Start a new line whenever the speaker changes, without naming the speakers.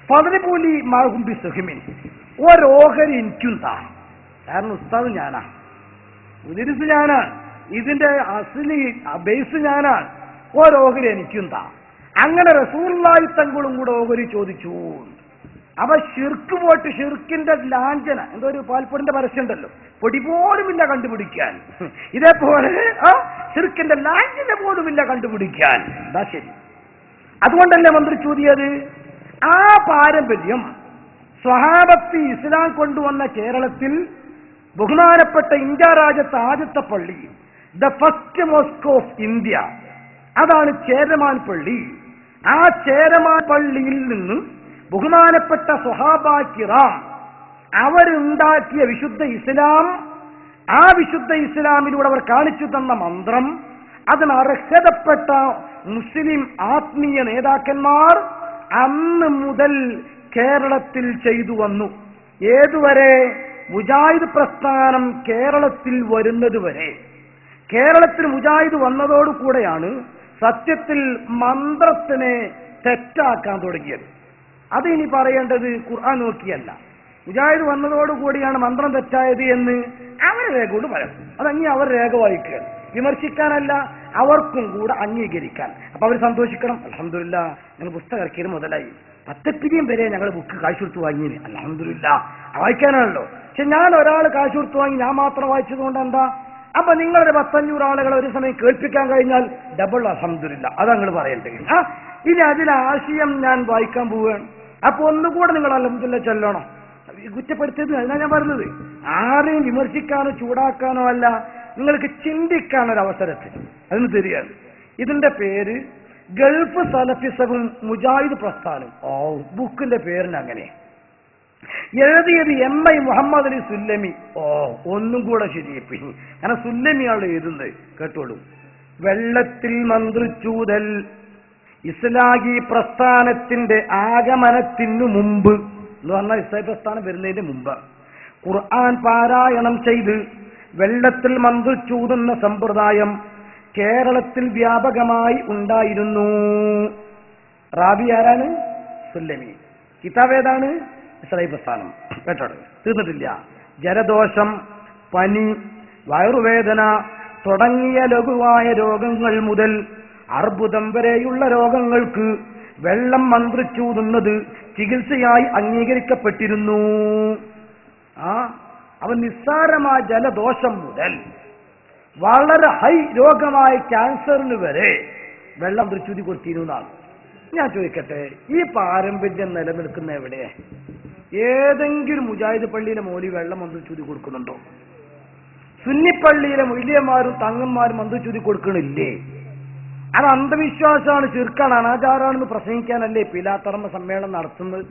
ഫദ്രിബൂലി മാഹും ബിസ്ഹിമിൻ, ഒരോഹരി എനിക്കും താ. കാരണം ഉസ്താദ് ഞാനാ, ഉദരിസ് ഞാനാണ്, ഇതിന്റെ അസ്ലി ബേസ് ഞാനാണ്, ഓരോഹരി എനിക്കും താ. അങ്ങനെ റസൂലുള്ളാഹി തങ്ങളും കൂടെ ഓഹരി ചോദിച്ചു. അവ ഷിർക്ക് പോയിട്ട് ഷിർക്കിന്റെ ലാഞ്ചന, എന്തോ ഒരു പാൽപ്പൊടിന്റെ പരസ്യം ഉണ്ടല്ലോ, പൊടി പോലുമില്ല കണ്ടുപിടിക്കാൻ. ഇതേപോലെ ഷിർക്കിന്റെ ലാഞ്ചന പോലുമില്ല കണ്ടുപിടിക്കാൻ. എന്താ ശരി, അതുകൊണ്ടല്ലേ മന്ത്രി ചോദിയത്. ആ പാരമ്പര്യം സ്വഹാബത്ത് ഇസ്ലാം കൊണ്ടുവന്ന കേരളത്തിൽ ബഹുമാനപ്പെട്ട ഇന്ത്യ രാജ്യത്തെ ആദ്യത്തെ പള്ളി, the first mosque of India, അതാണ് ചേരമാൻ പള്ളി. ആ ചേരമാൻ പള്ളിയിൽ നിന്നും ബഹുമാനപ്പെട്ട സ്വഹാബ കിറാം അവരുണ്ടാക്കിയ വിശുദ്ധ ഇസ്ലാം, ആ വിശുദ്ധ ഇസ്ലാമിലൂടെ അവർ കാണിച്ചു തന്ന മന്ത്രം, അതിന് അർഹതപ്പെട്ട മുസ്ലിം ആത്മീയ നേതാക്കന്മാർ അന്ന് മുതൽ കേരളത്തിൽ ചെയ്തു വന്നു. ഏതുവരെ? മുജാഹിദ് പ്രസ്ഥാനം കേരളത്തിൽ വരുന്നത് വരെ. കേരളത്തിൽ മുജാഹിദ് വന്നതോടുകൂടെയാണ് സത്യത്തിൽ മന്ത്രത്തിനെ തെറ്റാക്കാൻ തുടങ്ങിയത്. അത് ഇനി പറയേണ്ടത് ഖുർആൻ നോക്കിയല്ല, മുജാഹിദ് വന്നതോടുകൂടിയാണ് മന്ത്രം തെറ്റായത് എന്ന് അവരെ രേഖ കൊണ്ട് പറയാം. അതങ്ങി അവർ രേഖ വായിക്കുക, വിമർശിക്കാനല്ല, അവർക്കും കൂടെ അംഗീകരിക്കാൻ. അപ്പൊ അവർ സന്തോഷിക്കണം. അൽഹംദുലില്ലാ, ഞങ്ങൾ പുസ്തകം ഇറക്കിയത് മുതലായി, 10 പിരിയം വരെ ഞങ്ങൾ ബുക്ക് കാശ് കൊടുത്ത് വാങ്ങിയത്. അൽഹംദുലില്ലാ, വായിക്കാനാണല്ലോ. പക്ഷെ ഞാൻ ഒരാൾ കാശ് കൊടുത്ത് വാങ്ങി ഞാൻ മാത്രം വായിച്ചത് കൊണ്ട് എന്താ? അപ്പൊ നിങ്ങളൊരു 100-500 ആളുകളെ ഒരു സമയം കേൾപ്പിക്കാൻ കഴിഞ്ഞാൽ ഡബിൾ അൽഹംദുലില്ലാ, അത് നിങ്ങൾ പറയണ്ടേ. ഇനി അതിലെ ആശയം ഞാൻ വായിക്കാൻ പോവുകയാണ്. അപ്പൊ ഒന്നുകൂടെ നിങ്ങൾ അൽഹംദുലില്ലാ ചൊല്ലണം. കുറ്റപ്പെടുത്തിയത് അതിനാ ഞാൻ പറഞ്ഞത്. ആരെയും വിമർശിക്കാനോ ചൂടാക്കാനോ അല്ല, നിങ്ങൾക്ക് ചിന്തിക്കാനൊരവസരത്തിന് അതിന് തരികയാണ്. ഇതിന്റെ പേര് ഗൾഫ് സലഫിസവും മുജാഹിദ് പ്രസ്ഥാനം. ബുക്കിന്റെ പേരിന് അങ്ങനെ എഴുതിയത് MI മുഹമ്മദ് അലി സുല്ലമി. ഒന്നും കൂടെ ശരിയപ്പി, കാരണം സുല്ലമിയാണ് എഴുതുന്നത്. കേട്ടോളൂ. വെള്ളത്തിൽ മന്ത്രിച്ചൂതൽ ഇസ്ലാഹി പ്രസ്ഥാനത്തിന്റെ ആഗമനത്തിനു മുമ്പ് എന്ന് പറഞ്ഞാൽ ഇസ്ലാഹി പ്രസ്ഥാനം വരുന്നതിന് മുമ്പ് ഖുർആൻ പാരായണം ചെയ്ത് വെള്ളത്തിൽ മന്ത്രിച്ചൂതുന്ന സമ്പ്രദായം കേരളത്തിൽ വ്യാപകമായി ഉണ്ടായിരുന്നു. റാബി ആരാണ്? സുല്ലമി. കിതാബ് ഏതാണ്? ഇസ്ലാഹി പ്രസ്ഥാനം. കേട്ടോ, തീർന്നിട്ടില്ല. ജലദോഷം, പനി, വയറുവേദന തുടങ്ങിയ ലഘുവായ രോഗങ്ങൾ മുതൽ അർബുദം വരെയുള്ള രോഗങ്ങൾക്ക് വെള്ളം മന്ത്രിച്ചൂതുന്നത് ചികിത്സയായി അംഗീകരിക്കപ്പെട്ടിരുന്നു. അവൻ നിസ്സാരമായ ജലദോഷം മുതൽ വളരെ ഹൈ രോഗമായ ക്യാൻസറിന് വരെ വെള്ളം മന്ത്രിച്ചൂതി കൊടുത്തിരുന്നതാണ്. ഞാൻ ചോദിക്കട്ടെ, ഈ പാരമ്പര്യം നിലനിൽക്കുന്ന എവിടെ? ഏതെങ്കിലും മുജാഹിദ് പള്ളിയിലെ മൗലവി വെള്ളം മന്ത്രിച്ചൂതി കൊടുക്കുന്നുണ്ടോ? സുന്നിപ്പള്ളിയിലെ മൊയ്ലിയന്മാരും തങ്ങന്മാരും മന്ത്രിച്ചൂതി കൊടുക്കണില്ലേ? അത് അന്ധവിശ്വാസമാണ്, ചിർക്കാണ്, അനാചാരാണെന്ന് പ്രസംഗിക്കാനല്ലേ പിലാത്തറമ്മ സമ്മേളനം നടത്തുന്നത്?